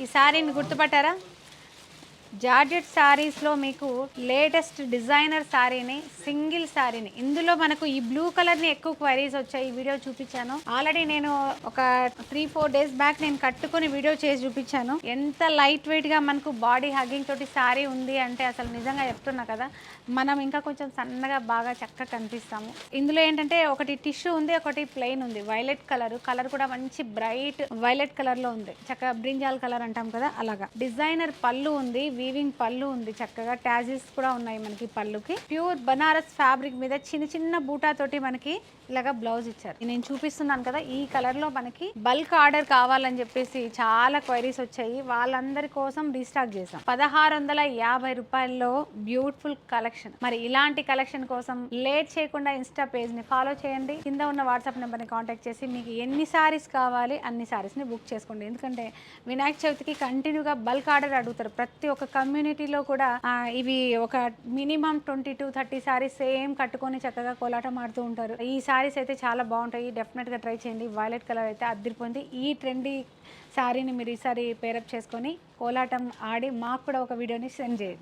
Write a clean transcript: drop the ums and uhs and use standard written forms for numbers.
ఈ శారీని గుర్తుపట్టారా? జార్జెట్ శారీస్లో మీకు లేటెస్ట్ డిజైనర్ శారీని, సింగిల్ శారీని, ఇందులో మనకు ఈ బ్లూ కలర్ని ఎక్కువ క్వైరీస్ వచ్చాయి. ఈ వీడియో చూపించాను ఆల్రెడీ. నేను ఒక 3-4 డేస్ బ్యాక్ నేను కట్టుకుని వీడియో చేసి చూపించాను. ఎంత లైట్ వెయిట్గా మనకు బాడీ హగ్గింగ్ తోటి శారీ ఉంది అంటే అసలు నిజంగా చెప్తున్నా కదా, మనం ఇంకా కొంచెం సన్నగా బాగా చక్కగా కనిపిస్తాము. ఇందులో ఏంటంటే ఒకటి టిష్యూ ఉంది, ఒకటి ప్లెయిన్ ఉంది. వైలెట్ కలర్ కూడా మంచి బ్రైట్ వైలెట్ కలర్లో ఉంది. చక్కగా బ్రింజాల్ కలర్ అంటాం కదా అలాగా. డిజైనర్ పళ్ళు ఉంది, వీవింగ్ పళ్ళు ఉంది, చక్కగా టాజిల్స్ కూడా ఉన్నాయి మనకి పళ్ళుకి. ప్యూర్ బనారస్ ఫ్యాబ్రిక్ మీద చిన్న చిన్న బూటా తోటి మనకి ఇలాగా బ్లౌజ్ ఇచ్చారు. నేను చూపిస్తున్నాను కదా, ఈ కలర్ లో మనకి బల్క్ ఆర్డర్ కావాలని చెప్పేసి చాలా క్వైరీస్ వచ్చాయి. వాళ్ళందరి కోసం రీస్టాక్ చేసాం. 1650 రూపాయల్లో బ్యూటిఫుల్ కలెక్షన్. మరి ఇలాంటి కలెక్షన్ కోసం లేట్ చేయకుండా ఇన్స్టా పేజ్ ని ఫాలో చేయండి. కింద ఉన్న వాట్సాప్ నెంబర్ ని కాంటాక్ట్ చేసి మీకు ఎన్ని సారీస్ కావాలి అన్ని సారీస్ ని బుక్ చేసుకోండి. ఎందుకంటే వినాయక చవితికి కంటిన్యూగా బల్క్ ఆర్డర్ అడుగుతారు. ప్రతి ఒక్క కమ్యూనిటీలో కూడా ఇవి ఒక మినిమం 20-30 సారీస్ సేమ్ కట్టుకొని చక్కగా కోలాటం ఆడుతూ ఉంటారు. ఈ సారీస్ అయితే చాలా బాగుంటాయి. డెఫినెట్గా ట్రై చేయండి. వైలెట్ కలర్ అయితే అదిరిపోయింది. ఈ ట్రెండీ శారీని మీరు ఈసారి పేరప్ చేసుకొని కోలాటం ఆడి మాకు కూడా ఒక వీడియోని సెండ్ చేయండి.